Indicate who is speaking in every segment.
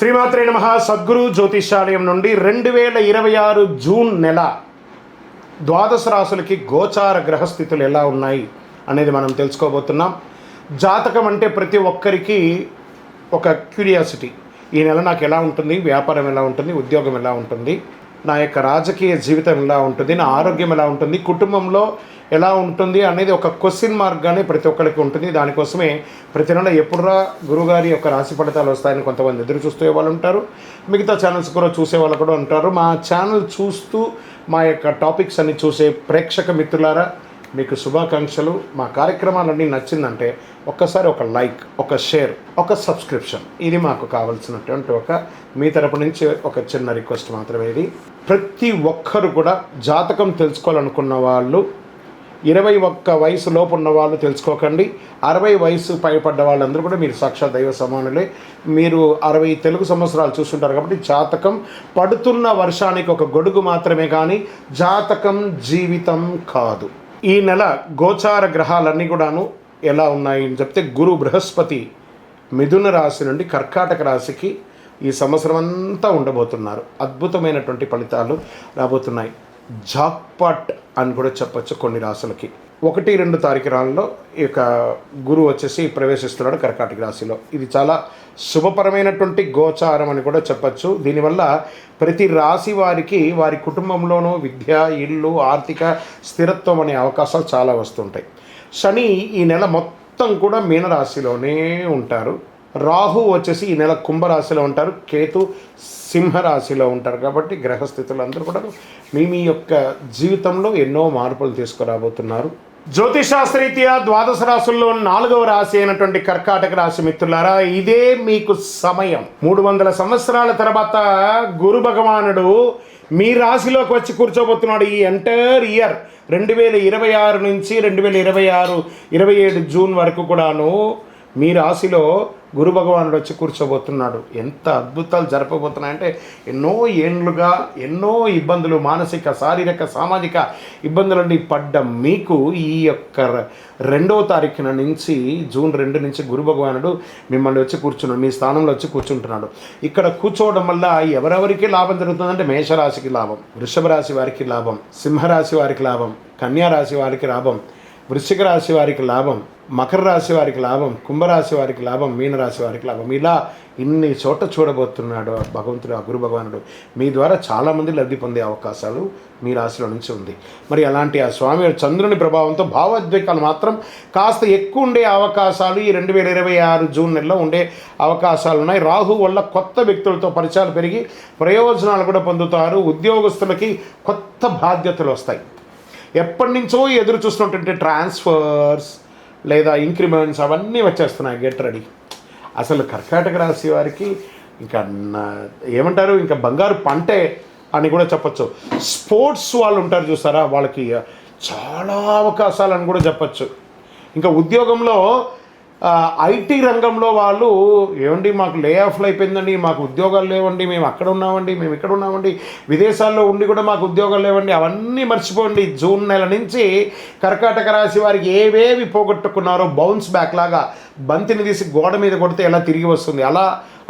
Speaker 1: శ్రీమాత్రే నమః. సద్గురు జ్యోతిషాలయం నుండి 2026 జూన్ నెల ద్వాదశ రాశులకి గోచార గ్రహస్థితులు ఎలా ఉన్నాయి అనేది మనం తెలుసుకోబోతున్నాం. జాతకం అంటే ప్రతి ఒక్కరికి ఒక క్యూరియాసిటీ. ఈ నెల నాకు ఎలా ఉంటుంది, వ్యాపారం ఎలా ఉంటుంది, ఉద్యోగం ఎలా ఉంటుంది, నా యొక్క రాజకీయ జీవితం ఎలా ఉంటుంది, నా ఆరోగ్యం ఎలా ఉంటుంది, కుటుంబంలో ఎలా ఉంటుంది అనేది ఒక క్వశ్చన్ మార్క్గానే ప్రతి ఒక్కరికి ఉంటుంది. దానికోసమే ప్రతి నెల ఎప్పుడురా గురుగారి యొక్క రాశి ఫలితాలు వస్తాయని కొంతమంది ఎదురు చూసే వాళ్ళు ఉంటారు. మిగతా ఛానల్స్ కూడా చూసే వాళ్ళు కూడా ఉంటారు. మా ఛానల్ చూస్తూ మా యొక్క టాపిక్స్ అన్ని చూసే ప్రేక్షక మిత్రులారా, మీకు శుభాకాంక్షలు. మా కార్యక్రమాలన్నీ నచ్చిందంటే ఒక్కసారి ఒక లైక్, ఒక షేర్, ఒక సబ్స్క్రిప్షన్, ఇది మాకు కావాల్సినటువంటి మీ తరపు నుంచి ఒక చిన్న రిక్వెస్ట్ మాత్రమే. ఇది ప్రతి ఒక్కరు కూడా జాతకం తెలుసుకోవాలనుకున్న వాళ్ళు 21 వయసు లోపు ఉన్న వాళ్ళు తెలుసుకోకండి. 60 వయసు పైపడ్డ వాళ్ళందరూ కూడా మీరు సాక్షాత్ దైవ సమానులే. మీరు 60 తెలుగు సంవత్సరాలు చూస్తుంటారు కాబట్టి జాతకం పడుతున్న వర్షానికి ఒక గొడుగు మాత్రమే, కానీ జాతకం జీవితం కాదు. ఈ నెల గోచార గ్రహాలన్నీ కూడాను ఎలా ఉన్నాయి అని చెప్తే, గురు బృహస్పతి మిథున రాశి నుండి కర్కాటక రాశికి ఈ సంవత్సరం అంతా ఉండబోతున్నారు. అద్భుతమైనటువంటి ఫలితాలు రాబోతున్నాయి. జాక్పాట్ అని కూడా చెప్పచ్చు కొన్ని రాశులకి. 1-2 తారీఖులలో ఈ యొక్క గురువు వచ్చేసి ప్రవేశిస్తున్నాడు కర్కాటక రాశిలో. ఇది చాలా శుభపరమైనటువంటి గోచారం అని కూడా చెప్పచ్చు. దీనివల్ల ప్రతి రాశి వారికి వారి కుటుంబంలోనూ విద్య, ఇల్లు, ఆర్థిక స్థిరత్వం అనే అవకాశాలు చాలా వస్తుంటాయి. శని ఈ నెల మొత్తం కూడా మీనరాశిలోనే ఉంటారు. రాహు వచ్చేసి ఈ నెల కుంభరాశిలో ఉంటారు. కేతు సింహరాశిలో ఉంటారు. కాబట్టి గ్రహస్థితులు అందరూ కూడా మీ యొక్క జీవితంలో ఎన్నో మార్పులు తీసుకురాబోతున్నారు. జ్యోతిషాస్త్రరీత్యా ద్వాదశ రాశుల్లో 4వ రాశి అయినటువంటి కర్కాటక రాశి మిత్రులారా, ఇదే మీకు సమయం. 300 సంవత్సరాల తర్వాత గురు భగవానుడు మీ రాశిలోకి వచ్చి కూర్చోబోతున్నాడు. ఈ ఎంటైర్ ఇయర్ 2026 నుంచి 2027 జూన్ వరకు కూడాను మీ రాశిలో గురు భగవానుడు వచ్చి కూర్చోబోతున్నాడు. ఎంత అద్భుతాలు జరపబోతున్నాయంటే, ఎన్నో ఏండ్లుగా ఎన్నో ఇబ్బందులు, మానసిక, శారీరక, సామాజిక ఇబ్బందులన్నీ పడ్డ మీకు ఈ యొక్క 2వ తారీఖున నుంచి జూన్ 2 నుంచి గురు భగవానుడు మిమ్మల్ని వచ్చి కూర్చున్నాడు, మీ స్థానంలో వచ్చి కూర్చుంటున్నాడు. ఇక్కడ కూర్చోవడం వల్ల ఎవరెవరికి లాభం జరుగుతుందంటే, మేషరాశికి లాభం, వృషభ రాశి వారికి లాభం, సింహరాశి వారికి లాభం, కన్యా రాశి వారికి లాభం, వృశ్చిక రాశి వారికి లాభం, మకర రాశి వారికి లాభం, కుంభరాశి వారికి లాభం, మీనరాశి వారికి లాభం. ఇలా ఇన్ని చోట చూడబోతున్నాడు భగవంతుడు, ఆ గురు భగవానుడు. మీ ద్వారా చాలామంది లబ్ధి పొందే అవకాశాలు మీ రాశిలో నుంచి ఉంది. మరి అలాంటి ఆ స్వామి చంద్రుని ప్రభావంతో భావోద్వేగాలు మాత్రం కాస్త ఎక్కువ ఉండే అవకాశాలు ఈ 2026 జూన్ నెలలో ఉండే అవకాశాలు ఉన్నాయి. రాహు వల్ల కొత్త వ్యక్తులతో పరిచయాలు పెరిగి ప్రయోజనాలు కూడా పొందుతారు. ఉద్యోగస్తులకి కొత్త బాధ్యతలు వస్తాయి. ఎప్పటి నుంచో ఎదురు చూస్తున్నటువంటి ట్రాన్స్ఫర్స్ లేదా ఇంక్రిమెంట్స్ అవన్నీ వచ్చేస్తున్నాయి. Get ready. అసలు కర్కాటక రాశి వారికి ఇంకా ఏమంటారు, ఇంకా బంగారు పంటే అని కూడా చెప్పచ్చు. స్పోర్ట్స్ వాళ్ళు ఉంటారు చూసారా, వాళ్ళకి చాలా అవకాశాలని కూడా చెప్పచ్చు. ఇంకా ఉద్యోగంలో ఐటీ రంగంలో వాళ్ళు, ఏమండి మాకు లే ఆఫ్లు అయిపోయిందండి, మాకు ఉద్యోగాలు లేవండి, మేము అక్కడ ఉన్నామండి, మేము ఇక్కడ ఉన్నామండి, విదేశాల్లో ఉండి కూడా మాకు ఉద్యోగాలు లేవండి, అవన్నీ మర్చిపోండి. జూన్ నెల నుంచి కర్కాటక రాశి వారికి ఏవేవి పోగొట్టుకున్నారో బౌన్స్ బ్యాక్ లాగా బంతిని తీసి గోడ మీద కొడితే ఎలా తిరిగి వస్తుంది, అలా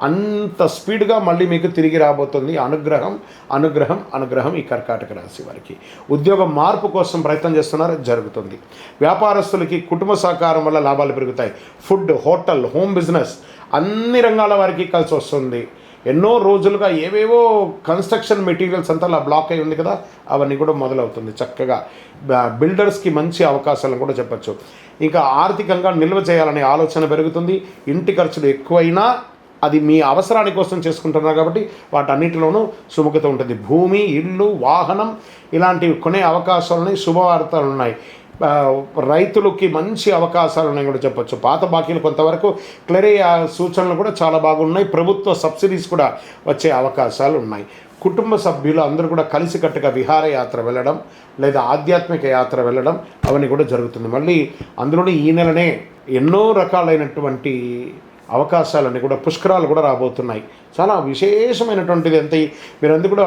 Speaker 1: అంత స్పీడ్గా మళ్ళీ మీకు తిరిగి రాబోతుంది. అనుగ్రహం అనుగ్రహం అనుగ్రహం ఈ కర్కాటక రాశి వారికి. ఉద్యోగం మార్పు కోసం ప్రయత్నం చేస్తున్నారు, జరుగుతుంది. వ్యాపారస్తులకి కుటుంబ సహకారం వల్ల లాభాలు పెరుగుతాయి. ఫుడ్, హోటల్, హోమ్ బిజినెస్ అన్ని రంగాల వారికి కలిసి వస్తుంది. ఎన్నో రోజులుగా ఏవేవో కన్స్ట్రక్షన్ మెటీరియల్స్ అంతా అలా బ్లాక్ అయి ఉంది కదా, అవన్నీ కూడా మొదలవుతుంది. చక్కగా బిల్డర్స్కి మంచి అవకాశాలను కూడా చెప్పచ్చు. ఇంకా ఆర్థికంగా నిల్వ చేయాలనే ఆలోచన పెరుగుతుంది. ఇంటి ఖర్చులు ఎక్కువైనా అది మీ అవసరాని కోసం చేసుకుంటున్నారు కాబట్టి వాటన్నిటిలోనూ సుముఖత ఉంటుంది. భూమి, ఇల్లు, వాహనం ఇలాంటివి కొనే అవకాశాలున్నాయి. శుభవార్తలు ఉన్నాయి. రైతులకి మంచి అవకాశాలు ఉన్నాయి కూడా చెప్పచ్చు. పాత బాకీలు కొంతవరకు క్లియర్ అయ్యే సూచనలు కూడా చాలా బాగున్నాయి. ప్రభుత్వ సబ్సిడీస్ కూడా వచ్చే అవకాశాలు ఉన్నాయి. కుటుంబ సభ్యులు అందరూ కూడా కలిసికట్టుగా విహారయాత్ర వెళ్ళడం లేదా ఆధ్యాత్మిక యాత్ర వెళ్ళడం అవన్నీ కూడా జరుగుతుంది. మళ్ళీ అందులోనే ఈ నెలనే ఎన్నో రకాలైనటువంటి అవకాశాలన్నీ కూడా, పుష్కరాలు కూడా రాబోతున్నాయి. చాలా విశేషమైనటువంటిది. ఎంత మీరందరూ కూడా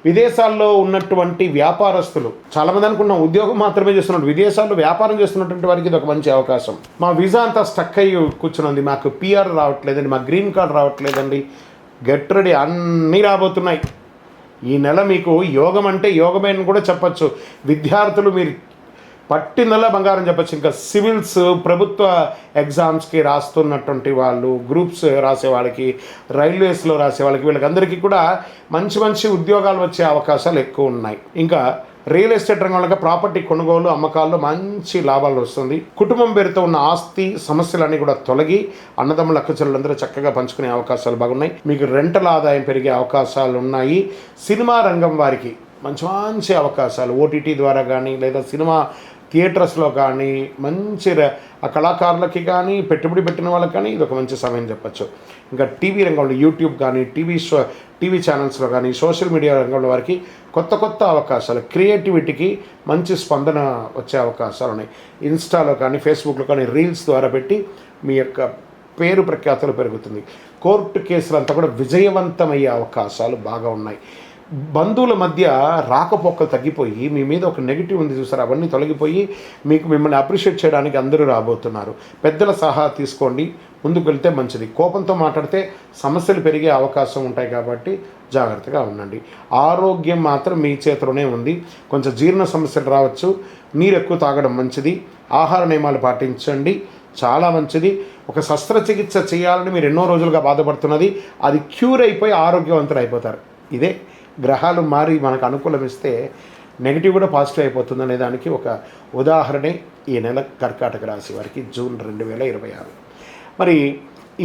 Speaker 1: విదేశాల్లో ఉన్నటువంటి వ్యాపారస్తులు చాలామంది అనుకున్నాం ఉద్యోగం మాత్రమే చేస్తున్నారు, విదేశాల్లో వ్యాపారం చేస్తున్నటువంటి వారికి ఇది ఒక మంచి అవకాశం. మా వీసా అంతా స్టక్ అయ్యి కూర్చున్నది, మాకు PR రావట్లేదండి, మా గ్రీన్ కార్డ్ రావట్లేదండి, గెట్ రెడీ, అన్నీ రాబోతున్నాయి. ఈ నెల మీకు యోగం అంటే యోగమే అని కూడా చెప్పచ్చు. విద్యార్థులు మీరు పట్టిందల్లా బంగారం చెప్పచ్చు. ఇంకా సివిల్స్, ప్రభుత్వ ఎగ్జామ్స్కి రాస్తున్నటువంటి వాళ్ళు, గ్రూప్స్ రాసే వాళ్ళకి, రైల్వేస్లో రాసే వాళ్ళకి, వీళ్ళకందరికీ కూడా మంచి మంచి ఉద్యోగాలు వచ్చే అవకాశాలు ఎక్కువ ఉన్నాయి. ఇంకా రియల్ ఎస్టేట్ రంగంలో ప్రాపర్టీ కొనుగోలు అమ్మకాల్లో మంచి లాభాలు వస్తుంది. కుటుంబం పేరుతో ఉన్న ఆస్తి సమస్యలన్నీ కూడా తొలగి అన్నదమ్ముల అక్కచెల్లెలందరూ చక్కగా పంచుకునే అవకాశాలు బాగున్నాయి. మీకు రెంటల ఆదాయం పెరిగే అవకాశాలు ఉన్నాయి. సినిమా రంగం వారికి మంచి మంచి అవకాశాలు ఓటీటీ ద్వారా కానీ లేదా సినిమా థియేటర్స్లో కానీ మంచి కళాకారులకి కానీ పెట్టుబడి పెట్టిన వాళ్ళకి కానీ ఇది ఒక మంచి సమయం చెప్పచ్చు. ఇంకా టీవీ రంగంలో యూట్యూబ్ కానీ టీవీ ఛానల్స్లో కానీ సోషల్ మీడియా రంగంలో వారికి కొత్త అవకాశాలు, క్రియేటివిటీకి మంచి స్పందన వచ్చే అవకాశాలు ఉన్నాయి. ఇన్స్టాలో కానీ ఫేస్బుక్లో కానీ రీల్స్ ద్వారా పెట్టి మీ యొక్క పేరు ప్రఖ్యాతులు పెరుగుతుంది. కోర్టు కేసులు అంతా కూడా విజయవంతమయ్యే అవకాశాలు బాగా ఉన్నాయి. బంధువుల మధ్య రాకపోకలు తగ్గిపోయి మీ మీద ఒక నెగిటివ్ ఉంది చూసారు, అవన్నీ తొలగిపోయి మిమ్మల్ని అప్రిషియేట్ చేయడానికి అందరూ రాబోతున్నారు. పెద్దల సలహా తీసుకోండి, ముందుకు వెళ్తే మంచిది. కోపంతో మాట్లాడితే సమస్యలు పెరిగే అవకాశం ఉంటాయి కాబట్టి జాగ్రత్తగా ఉండండి. ఆరోగ్యం మాత్రం మీ చేతిలోనే ఉంది. కొంచెం జీర్ణ సమస్యలు రావచ్చు. నీరు ఎక్కువ తాగడం మంచిది. ఆహార నియమాలు పాటించండి, చాలా మంచిది. ఒక శస్త్రచికిత్స చేయాలని మీరు ఎన్నో రోజులుగా బాధపడుతున్నది, అది క్యూర్ అయిపోయి ఆరోగ్యవంతులు అయిపోతారు. ఇదే గ్రహాలు మారి మనకు అనుకూలమిస్తే నెగిటివ్ కూడా పాజిటివ్ అయిపోతుంది అనే దానికి ఒక ఉదాహరణే ఈ నెల కర్కాటక రాశి వారికి జూన్ 2026. మరి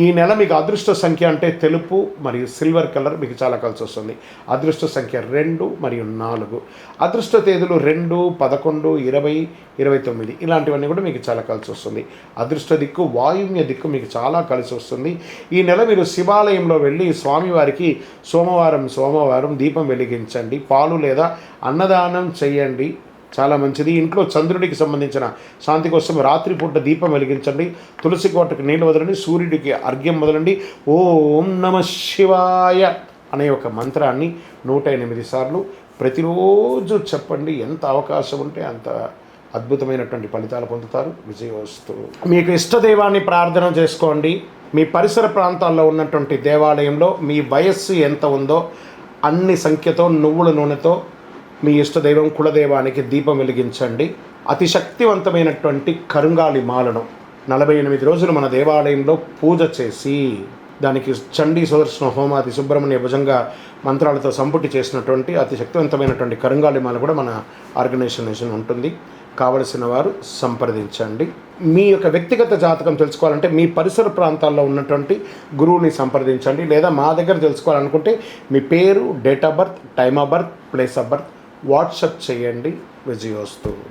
Speaker 1: ఈ నెల మీకు అదృష్ట సంఖ్య అంటే తెలుపు మరియు సిల్వర్ కలర్ మీకు చాలా కలిసి వస్తుంది. అదృష్ట సంఖ్య 2 మరియు 4. అదృష్ట తేదీలు 2, 11, 20, 29 ఇలాంటివన్నీ కూడా మీకు చాలా కలిసి వస్తుంది. అదృష్ట దిక్కు వాయువ్య దిక్కు మీకు చాలా కలిసి వస్తుంది. ఈ నెల మీరు శివాలయంలో వెళ్ళి స్వామివారికి సోమవారం దీపం వెలిగించండి. పాలు లేదా అన్నదానం చేయండి, చాలా మంచిది. ఇంట్లో చంద్రుడికి సంబంధించిన శాంతి కోసం రాత్రిపూట దీపం వెలిగించండి. తులసి కోటకు నీళ్ళు వదలండి. సూర్యుడికి అర్ఘ్యం వదలండి. ఓం నమ శివాయ అనే ఒక మంత్రాన్ని 108 సార్లు ప్రతిరోజు చెప్పండి. ఎంత అవకాశం ఉంటే అంత అద్భుతమైనటువంటి ఫలితాలు పొందుతారు. విజయోస్తు. మీకు ఇష్టదైవాన్ని ప్రార్థన చేసుకోండి. మీ పరిసర ప్రాంతాల్లో ఉన్నటువంటి దేవాలయంలో మీ వయస్సు ఎంత ఉందో అన్ని సంఖ్యతో నువ్వుల నూనెతో మీ ఇష్టదైవం కులదైవానికి దీపం వెలిగించండి. అతి శక్తివంతమైనటువంటి కరుంగాలి మాలను 48 రోజులు మన దేవాలయంలో పూజ చేసి దానికి చండీ సుదర్శన హోమాది సుబ్రహ్మణ్య భుజంగా మంత్రాలతో సంపుటి చేసినటువంటి అతి శక్తివంతమైనటువంటి కరుంగాలి మాల కూడా మన ఆర్గనైజేషన్ ఉంటుంది. కావలసిన వారు సంప్రదించండి. మీ యొక్క వ్యక్తిగత జాతకం తెలుసుకోవాలంటే మీ పరిసర ప్రాంతాల్లో ఉన్నటువంటి గురువుని సంప్రదించండి. లేదా మా దగ్గర తెలుసుకోవాలనుకుంటే మీ పేరు, date of birth, time of birth, place of birth WhatsApp చేయండి. విజయోస్తు.